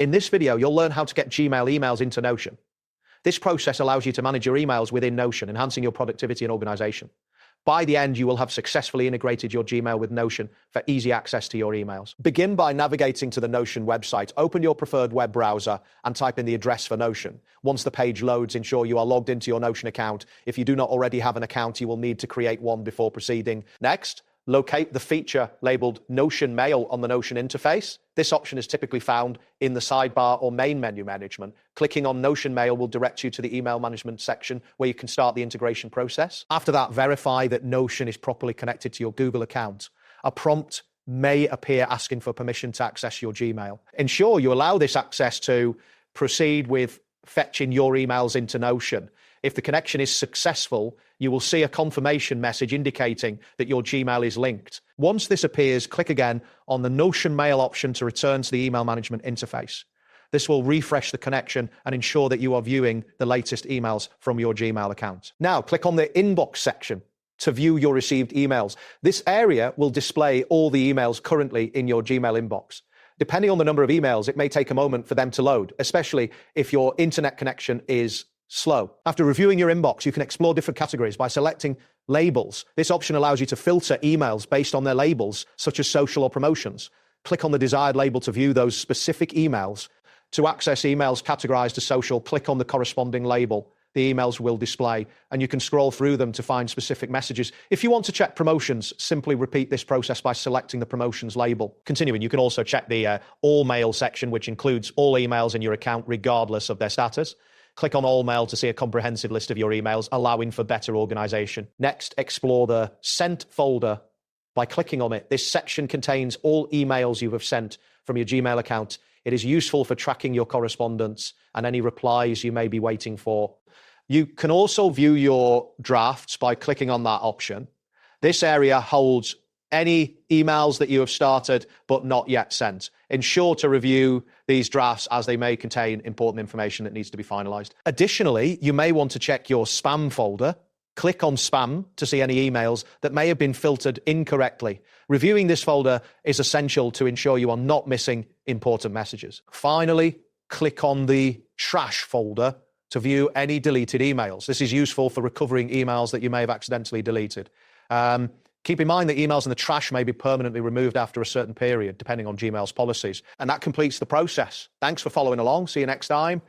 In this video, you'll learn how to get Gmail emails into Notion. This process allows you to manage your emails within Notion, enhancing your productivity and organization. By the end, you will have successfully integrated your Gmail with Notion for easy access to your emails. Begin by navigating to the Notion website. Open your preferred web browser and type in the address for Notion. Once the page loads, ensure you are logged into your Notion account. If you do not already have an account, you will need to create one before proceeding. Next, locate the feature labeled Notion Mail on the Notion interface. This option is typically found in the sidebar or main menu management. Clicking on Notion Mail will direct you to the email management section where you can start the integration process. After that, verify that Notion is properly connected to your Google account. A prompt may appear asking for permission to access your Gmail. Ensure you allow this access to proceed with fetching your emails into Notion. If the connection is successful, you will see a confirmation message indicating that your Gmail is linked. Once this appears, click again on the Notion Mail option to return to the email management interface. This will refresh the connection and ensure that you are viewing the latest emails from your Gmail account. Now, click on the Inbox section to view your received emails. This area will display all the emails currently in your Gmail inbox. Depending on the number of emails, it may take a moment for them to load, especially if your internet connection is slow. After reviewing your inbox, you can explore different categories by selecting labels. This option allows you to filter emails based on their labels, such as social or promotions. Click on the desired label to view those specific emails. To access emails categorized as social, click on the corresponding label. The emails will display, and you can scroll through them to find specific messages. If you want to check promotions, simply repeat this process by selecting the promotions label. Continuing, you can also check the All Mail section, which includes all emails in your account regardless of their status. Click on All Mail to see a comprehensive list of your emails, allowing for better organization. Next, explore the Sent folder by clicking on it. This section contains all emails you have sent from your Gmail account. It is useful for tracking your correspondence and any replies you may be waiting for. You can also view your drafts by clicking on that option. This area holds any emails that you have started but not yet sent. Ensure to review these drafts as they may contain important information that needs to be finalized. Additionally, you may want to check your spam folder. Click on spam to see any emails that may have been filtered incorrectly. Reviewing this folder is essential to ensure you are not missing important messages. Finally, click on the trash folder to view any deleted emails. This is useful for recovering emails that you may have accidentally deleted. Keep in mind that emails in the trash may be permanently removed after a certain period, depending on Gmail's policies. And that completes the process. Thanks for following along. See you next time.